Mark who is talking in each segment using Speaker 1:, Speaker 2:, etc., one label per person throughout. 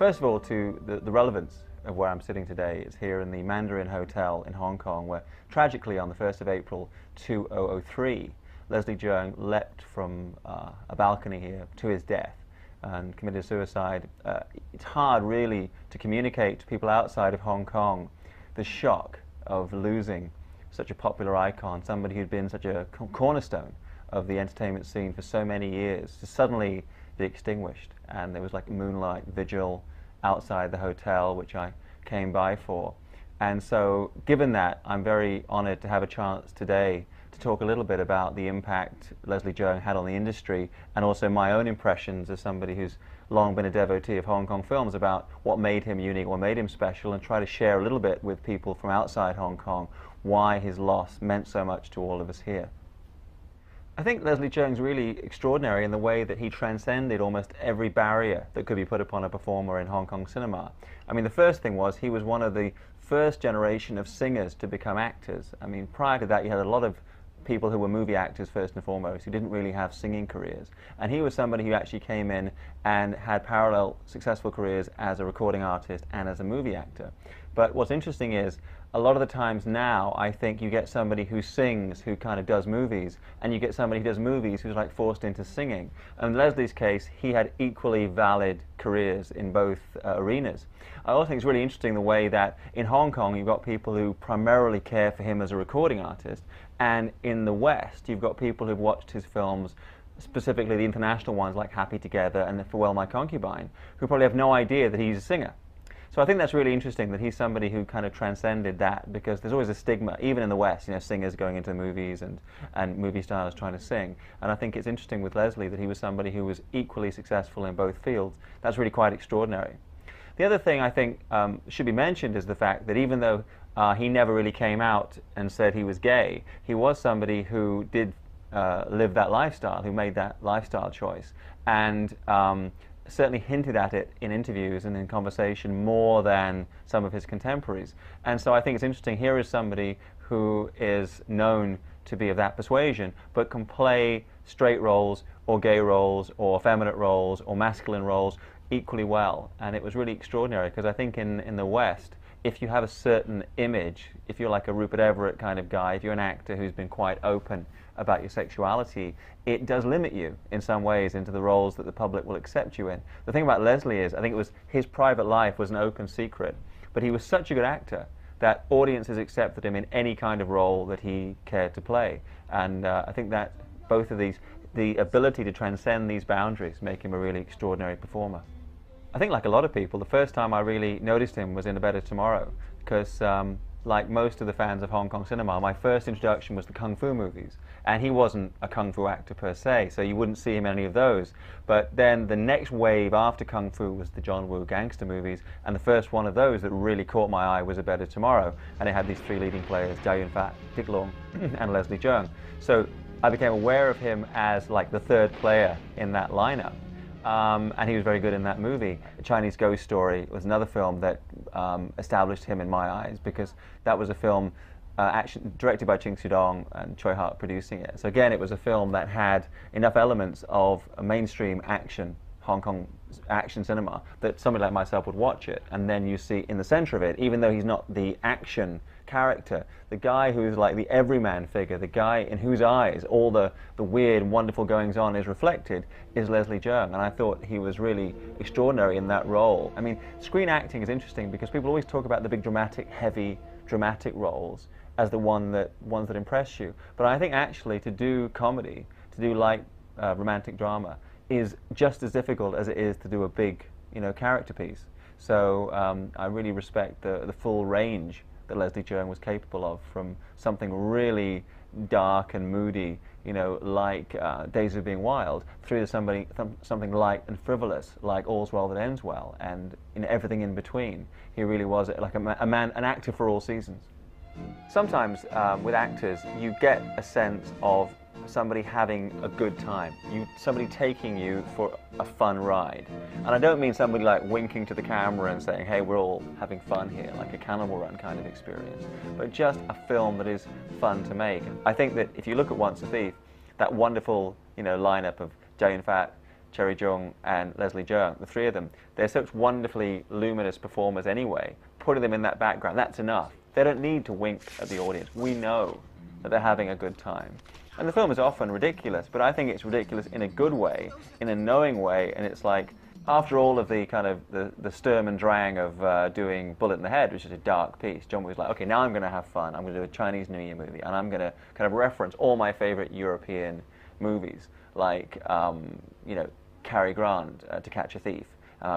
Speaker 1: First of all, to the relevance of where I'm sitting today is here in the Mandarin Hotel in Hong Kong, where tragically on the 1st of April 2003, Leslie Cheung leapt from a balcony here to his death and committed suicide. It's hard really to communicate to people outside of Hong Kong the shock of losing such a popular icon, somebody who'd been such a cornerstone of the entertainment scene for so many years, to suddenly be extinguished. And there was like a moonlight vigil outside the hotel, which I came by for. And so, given that, I'm very honored to have a chance today to talk a little bit about the impact Leslie Cheung had on the industry, and also my own impressions as somebody who's long been a devotee of Hong Kong films, about what made him unique, what made him special, and try to share a little bit with people from outside Hong Kong why his loss meant so much to all of us here. I think Leslie Cheung's really extraordinary in the way that he transcended almost every barrier that could be put upon a performer in Hong Kong cinema. I mean, the first thing was he was one of the first generation of singers to become actors. I mean, prior to that, you had a lot of people who were movie actors first and foremost, who didn't really have singing careers. And he was somebody who actually came in and had parallel successful careers as a recording artist and as a movie actor. But what's interesting is, a lot of the times now, I think you get somebody who sings, who kind of does movies, and you get somebody who does movies who's like forced into singing. And in Leslie's case, he had equally valid careers in both arenas. I also think it's really interesting the way that in Hong Kong, you've got people who primarily care for him as a recording artist, and in the West, you've got people who've watched his films, specifically the international ones like Happy Together and Farewell My Concubine, who probably have no idea that he's a singer. So I think that's really interesting that he's somebody who kind of transcended that, because there's always a stigma, even in the West, you know, singers going into movies and movie stars trying to sing. And I think it's interesting with Leslie that he was somebody who was equally successful in both fields. That's really quite extraordinary. The other thing I think should be mentioned is the fact that even though he never really came out and said he was gay, he was somebody who did live that lifestyle, who made that lifestyle choice, and certainly hinted at it in interviews and in conversation more than some of his contemporaries. And so I think it's interesting, here is somebody who is known to be of that persuasion, but can play straight roles, or gay roles, or effeminate roles, or masculine roles equally well. And it was really extraordinary, because I think in the West, if you have a certain image, if you're like a Rupert Everett kind of guy, if you're an actor who's been quite open about your sexuality, it does limit you in some ways into the roles that the public will accept you in. The thing about Leslie is, I think it was his private life was an open secret, but he was such a good actor that audiences accepted him in any kind of role that he cared to play. And I think that both of these, the ability to transcend these boundaries, make him a really extraordinary performer. I think, like a lot of people, the first time I really noticed him was in A Better Tomorrow, because like most of the fans of Hong Kong cinema, my first introduction was the Kung Fu movies. And he wasn't a Kung Fu actor per se, so you wouldn't see him in any of those. But then the next wave after Kung Fu was the John Woo gangster movies, and the first one of those that really caught my eye was A Better Tomorrow. And it had these three leading players, Chow Yun-fat, Dick Long, and Leslie Cheung. So I became aware of him as like the third player in that lineup. And he was very good in that movie. A Chinese Ghost Story was another film that established him in my eyes, because that was a film directed by Ching Su-dong and Choi Hart producing it. So again, it was a film that had enough elements of a mainstream action, Hong Kong action cinema, that somebody like myself would watch it. And then you see in the center of it, even though he's not the action character, the guy who's like the everyman figure, the guy in whose eyes all the weird and wonderful goings-on is reflected, is Leslie Cheung. And I thought he was really extraordinary in that role. I mean, screen acting is interesting because people always talk about the big dramatic, heavy, dramatic roles as the ones that impress you. But I think actually to do comedy, to do light romantic drama, is just as difficult as it is to do a big, character piece. So I really respect the full range that Leslie Cheung was capable of, from something really dark and moody, like Days of Being Wild, through to something light and frivolous, like All's Well That Ends Well, and everything in between. He really was like an actor for all seasons. Sometimes with actors, you get a sense of somebody having a good time, somebody taking you for a fun ride. And I don't mean somebody like winking to the camera and saying, hey, we're all having fun here, like a Cannibal Run kind of experience, but just a film that is fun to make. I think that if you look at Once a Thief, that wonderful lineup of Chow Yun-fat, Cherry Cheung, and Leslie Cheung, the three of them, they're such wonderfully luminous performers anyway. Putting them in that background, that's enough. They don't need to wink at the audience. We know that they're having a good time. And the film is often ridiculous, but I think it's ridiculous in a good way, in a knowing way, and it's like, after all of the kind of the Sturm and Drang of doing Bullet in the Head, which is a dark piece, John was like, okay, now I'm going to have fun. I'm going to do a Chinese New Year movie, and I'm going to kind of reference all my favorite European movies, like, you know, Cary Grant, To Catch a Thief.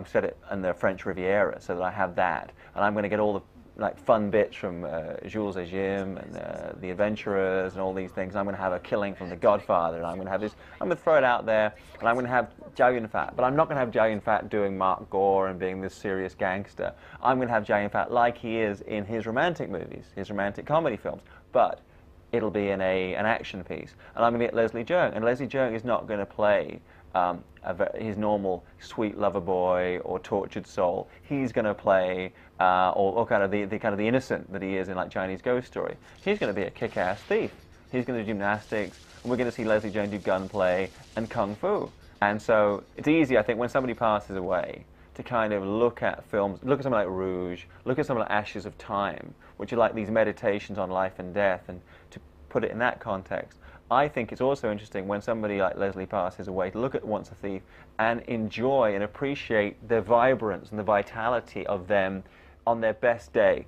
Speaker 1: Set it in the French Riviera, so that I have that, and I'm going to get all the like fun bits from Jules et Jim and The Adventurers and all these things. I'm going to have a killing from The Godfather, and I'm going to have this. I'm going to throw it out there, and I'm going to have Chow Yun-fat, but I'm not going to have Chow Yun-fat doing Mark Gore and being this serious gangster. I'm going to have Chow Yun-fat like he is in his romantic movies, his romantic comedy films, but it'll be in an action piece. And I'm going to get Leslie Cheung, and Leslie Cheung is not going to play his normal sweet lover boy or tortured soul. He's going to play or kind of the innocent that he is in like Chinese Ghost Story. He's going to be a kick-ass thief. He's going to do gymnastics, and we're going to see Leslie Cheung do gunplay and kung fu. And so it's easy, I think, when somebody passes away, to kind of look at films, look at something like Rouge, look at something like Ashes of Time, which are like these meditations on life and death, and to put it in that context. I think it's also interesting when somebody like Leslie passes away to look at Once a Thief and enjoy and appreciate the vibrance and the vitality of them on their best day,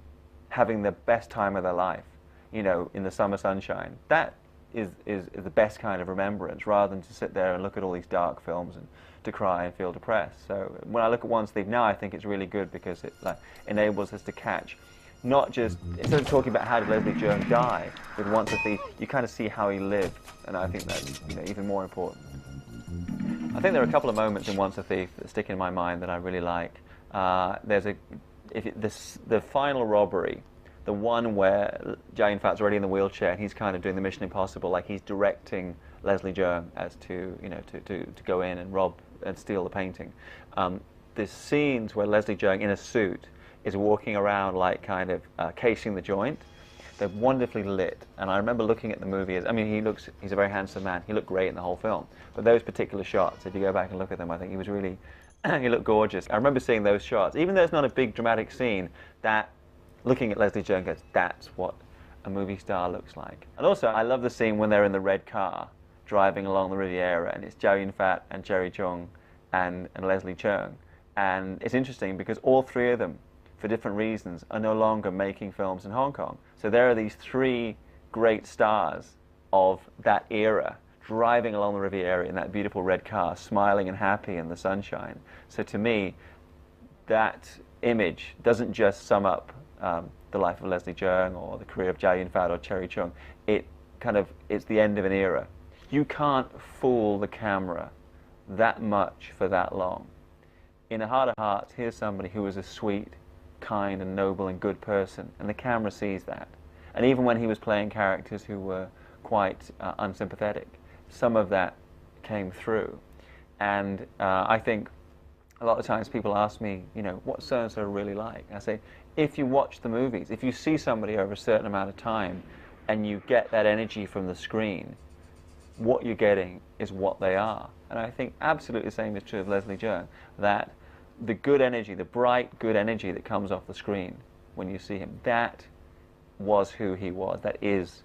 Speaker 1: having the best time of their life, you know, in the summer sunshine. That is the best kind of remembrance, rather than to sit there and look at all these dark films and to cry and feel depressed. So when I look at Once a Thief now, I think it's really good because it like enables us to catch, not just, instead of talking about how did Leslie Cheung die, with Once a Thief, you kind of see how he lived, and I think that's, you know, even more important. I think there are a couple of moments in Once a Thief that stick in my mind that I really like. There's the final robbery, the one where Chow Yun-fat's already in the wheelchair and he's kind of doing the Mission Impossible, like he's directing Leslie Cheung as to, you know, to go in and rob and steal the painting. There's scenes where Leslie Cheung in a suit is walking around like kind of casing the joint. They're wonderfully lit, and I remember looking at the movie as, I mean, he's a very handsome man. He looked great in the whole film, but those particular shots, if you go back and look at them, I think he was really, he looked gorgeous. I remember seeing those shots, even though it's not a big dramatic scene, that looking at Leslie Cheung goes, that's what a movie star looks like. And also, I love the scene when they're in the red car driving along the Riviera, and it's Chow Yun-fat and Cherry Cheung and Leslie Cheung. And it's interesting because all three of them, for different reasons, are no longer making films in Hong Kong. So there are these three great stars of that era driving along the Riviera in that beautiful red car, smiling and happy in the sunshine. So to me, that image doesn't just sum up the life of Leslie Cheung or the career of Chow Yun-fat or Cherry Cheung. It's the end of an era. You can't fool the camera that much for that long. In a heart of hearts, here's somebody who was a sweet, kind and noble and good person, and the camera sees that. And even when he was playing characters who were quite unsympathetic, some of that came through. And I think a lot of times people ask me, you know, what's so-and-so really like? I say, if you watch the movies, if you see somebody over a certain amount of time and you get that energy from the screen, what you're getting is what they are. And I think absolutely the same is true of Leslie Cheung, that the good energy, the bright, good energy that comes off the screen when you see him, that was who he was, that is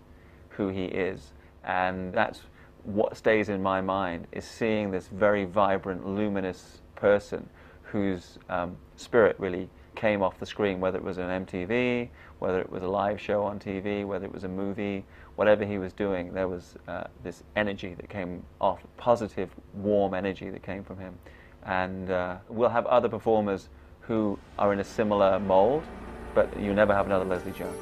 Speaker 1: who he is. And that's what stays in my mind, is seeing this very vibrant, luminous person whose spirit really came off the screen, whether it was an MTV, whether it was a live show on TV, whether it was a movie, whatever he was doing, there was this energy that came off, positive, warm energy that came from him. And we'll have other performers who are in a similar mold, but you never have another Leslie Cheung.